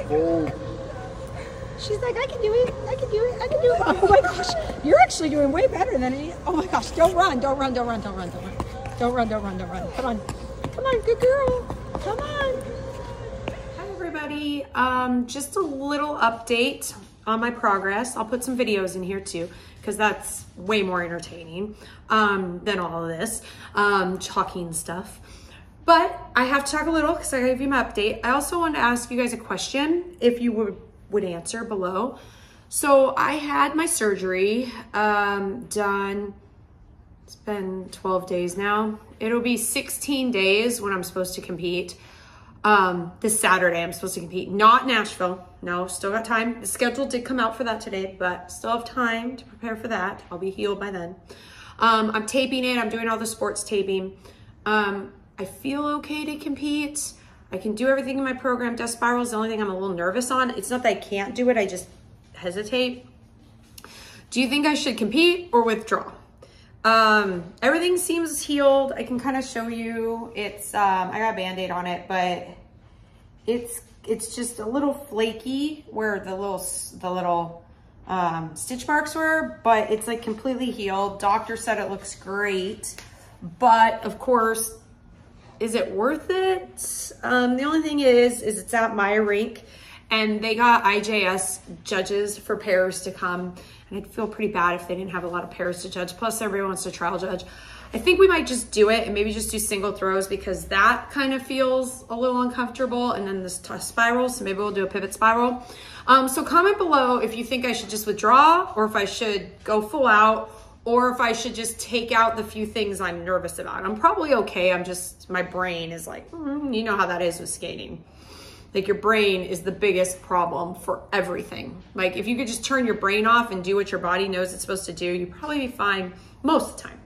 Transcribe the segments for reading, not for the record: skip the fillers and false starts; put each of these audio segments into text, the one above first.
full. She's like, I can do it. I can do it. I can do it. Oh my gosh, you're actually doing way better than me. Oh my gosh, don't run, don't run, don't run, don't run, don't run, don't run, don't run, don't run. Come on, come on, good girl. Come on. Hi everybody. Just a little update on my progress. I'll put some videos in here too, because that's way more entertaining than all of this talking stuff. But I have to talk a little because I gave you my update. I also wanted to ask you guys a question, if you would answer below. So I had my surgery done. It's been 12 days now. It'll be 16 days when I'm supposed to compete. This Saturday I'm supposed to compete, not Nashville. No, still got time. The schedule did come out for that today, but still have time to prepare for that. I'll be healed by then. I'm taping it. I'm doing all the sports taping. I feel okay to compete. I can do everything in my program. Death spiral is the only thing I'm a little nervous on. It's not that I can't do it, I just hesitate. Do you think I should compete or withdraw? Everything seems healed. I can kind of show you. It's I got a Band-Aid on it, but it's just a little flaky where the little stitch marks were, but it's like completely healed. Doctor said it looks great, but of course, is it worth it? The only thing is it's at my rink, and they got IJS judges for pairs to come, and I'd feel pretty bad if they didn't have a lot of pairs to judge. Plus, everyone wants to trial judge. I think we might just do it and maybe just do single throws, because that kind of feels a little uncomfortable, and then this spiral, so maybe we'll do a pivot spiral. So comment below if you think I should just withdraw, or if I should go full out, or if I should just take out the few things I'm nervous about. I'm probably okay. I'm just, my brain is like, you know how that is with skating. Like, your brain is the biggest problem for everything. Like, if you could just turn your brain off and do what your body knows it's supposed to do, you'd probably be fine most of the time.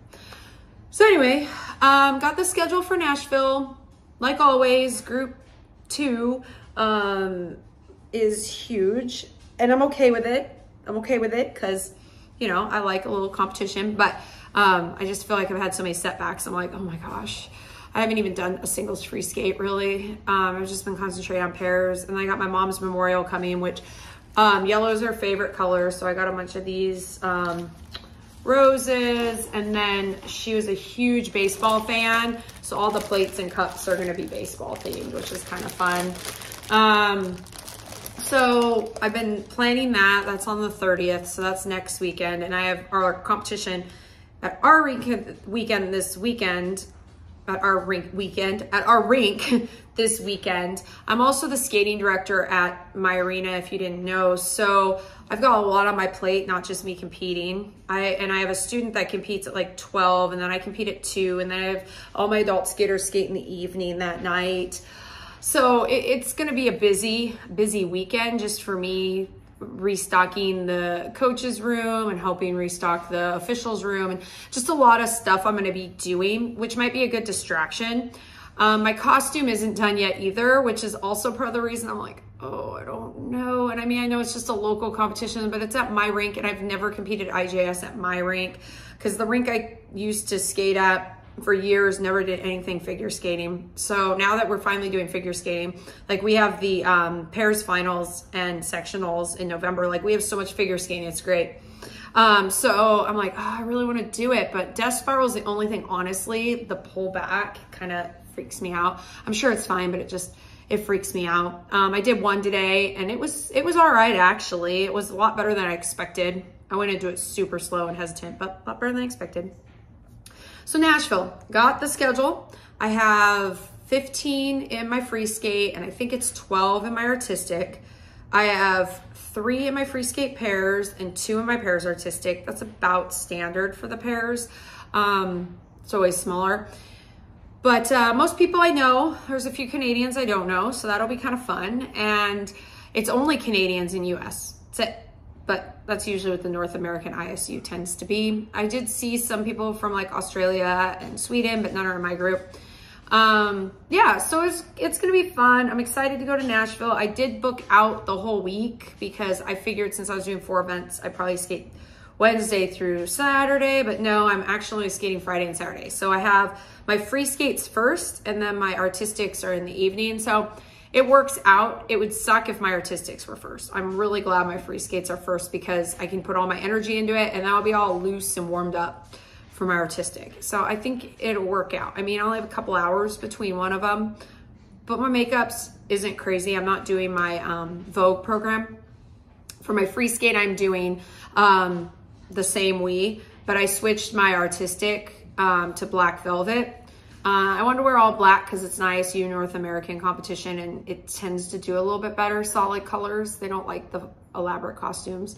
So anyway, got the schedule for Nashville. Like always, group 2 is huge, and I'm okay with it. I'm okay with it because, you know, I like a little competition, but I just feel like I've had so many setbacks. I'm like, oh my gosh, I haven't even done a singles free skate really. I've just been concentrating on pairs, and I got my mom's memorial coming, which yellow is her favorite color. So I got a bunch of these roses, and then she was a huge baseball fan. So all the plates and cups are gonna be baseball themed, which is kind of fun. So I've been planning that. That's on the 30th. So that's next weekend. And I have our competition at our rink this weekend. At our rink this weekend. I'm also the skating director at my arena, if you didn't know. So I've got a lot on my plate, not just me competing. I have a student that competes at like 12, and then I compete at 2, and then I have all my adult skaters skate in the evening that night. So it's gonna be a busy weekend just for me, restocking the coach's room and helping restock the officials room, and just a lot of stuff I'm gonna be doing, which might be a good distraction. My costume isn't done yet either, which is also part of the reason I'm like, oh, I don't know. And I mean, I know it's just a local competition, but it's at my rink, and I've never competed IJS at my rink, because the rink I used to skate at for years never did anything figure skating. So now that we're finally doing figure skating, like we have the pairs finals and sectionals in November, like we have so much figure skating, it's great. So I'm like, oh, I really want to do it, but death spiral is the only thing, honestly. The pullback kind of freaks me out. I'm sure it's fine, but it freaks me out. I did one today, and it was all right, actually. It was a lot better than I expected. I went into it super slow and hesitant, but a lot better than I expected. So Nashville, got the schedule. I have 15 in my free skate, and I think it's 12 in my artistic. I have 3 in my free skate pairs and 2 in my pairs artistic. That's about standard for the pairs. It's always smaller. But most people I know. There's a few Canadians I don't know, so that'll be kind of fun. And it's only Canadians in US. That's it. But that's usually what the North American ISU tends to be. I did see some people from like Australia and Sweden, but none are in my group. Yeah, so it's gonna be fun. I'm excited to go to Nashville. I did book out the whole week because I figured since I was doing 4 events, I'd probably skate Wednesday through Saturday, but no, I'm actually skating Friday and Saturday. So I have my free skates first, and then my artistics are in the evening. So it works out. It would suck if my artistics were first. I'm really glad my free skates are first because I can put all my energy into it and that'll be all loose and warmed up for my artistic. So I think it'll work out. I mean, I only have a couple hours between one of them, but my makeups isn't crazy. I'm not doing my Vogue program. For my free skate, I'm doing the same wee, but I switched my artistic to black velvet. I wanted to wear all black because it's an ISU North American competition and it tends to do a little bit better solid colors. They don't like the elaborate costumes.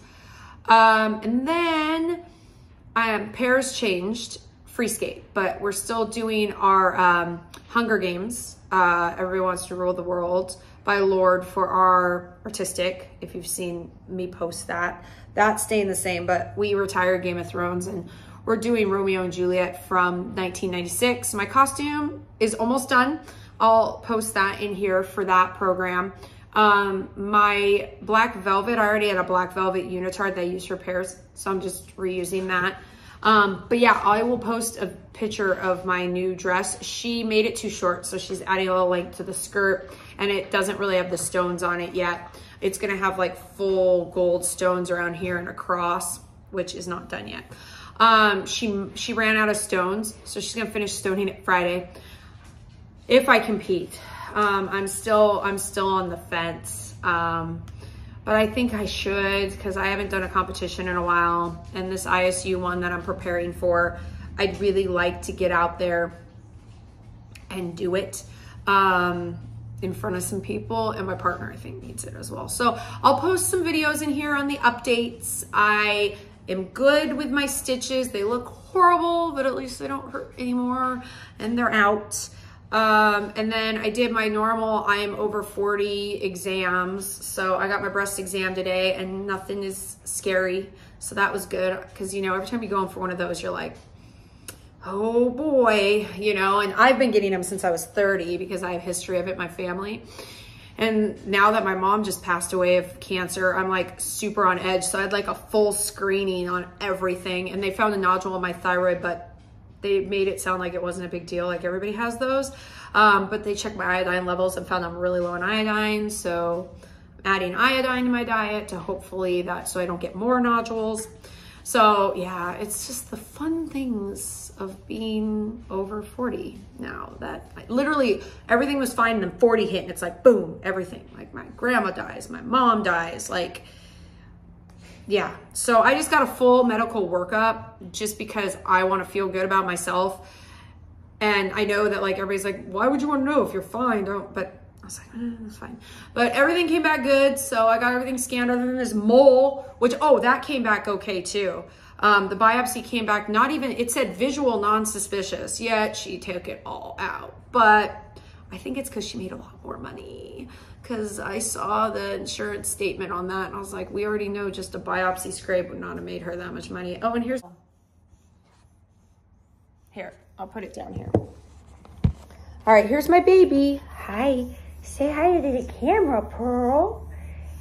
And then pairs changed, free skate, but we're still doing our Hunger Games, Everybody Wants to Rule the World by Lorde for our artistic. If you've seen me post that, that's staying the same, but we retired Game of Thrones and we're doing Romeo and Juliet from 1996. My costume is almost done. I'll post that in here for that program. My black velvet, I already had a black velvet unitard that I used for pairs, so I'm just reusing that. But yeah, I will post a picture of my new dress. She made it too short, so she's adding a little length to the skirt, and it doesn't really have the stones on it yet. It's gonna have like full gold stones around here and across, which is not done yet. She ran out of stones, so she's gonna finish stoning it Friday. If I compete, I'm still on the fence. But I think I should because I haven't done a competition in a while. And this ISU one that I'm preparing for, I'd really like to get out there and do it in front of some people. And my partner, I think, needs it as well. So I'll post some videos in here on the updates. I am good with my stitches. They look horrible, but at least they don't hurt anymore and they're out. And then I did my normal I am over 40 exams. So I got my breast exam today and nothing is scary. So that was good because, you know, every time you go in for one of those, you're like, oh boy, you know, and I've been getting them since I was 30 because I have history of it in my family. And now that my mom just passed away of cancer, I'm like super on edge. So I had like a full screening on everything and they found a nodule in my thyroid, but they made it sound like it wasn't a big deal. Like everybody has those. But they checked my iodine levels and found I'm really low in iodine. So I'm adding iodine to my diet to hopefully that, so I don't get more nodules. So yeah, it's just the fun things of being over 40 now that literally everything was fine and then 40 hit and it's like, boom, everything. Like my grandma dies, my mom dies, like, yeah. So I just got a full medical workup just because I want to feel good about myself. And I know that like, everybody's like, why would you want to know if you're fine? Don't, but I was like, it's fine. But everything came back good. So I got everything scanned other than this mole, which, oh, that came back okay too. The biopsy came back, not even, it said visual non-suspicious, yet she took it all out. But I think it's because she made a lot more money. Because I saw the insurance statement on that and I was like, we already know just a biopsy scrape would not have made her that much money. Oh, and here, I'll put it down here. All right, here's my baby. Hi, say hi to the camera, Pearl.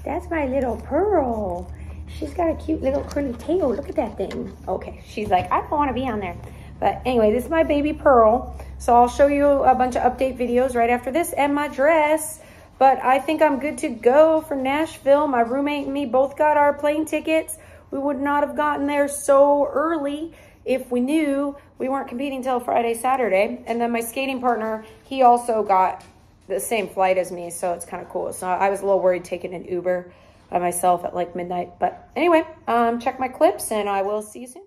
That's my little Pearl. She's got a cute little curly tail. Look at that thing. Okay, she's like, I don't want to be on there. But anyway, this is my baby Pearl. So I'll show you a bunch of update videos right after this and my dress. But I think I'm good to go for Nashville. My roommate and me both got our plane tickets. We would not have gotten there so early if we knew we weren't competing till Friday, Saturday. And then my skating partner, he also got the same flight as me, so it's kind of cool. So I was a little worried taking an Uber by myself at like midnight. But anyway, check my clips and I will see you soon.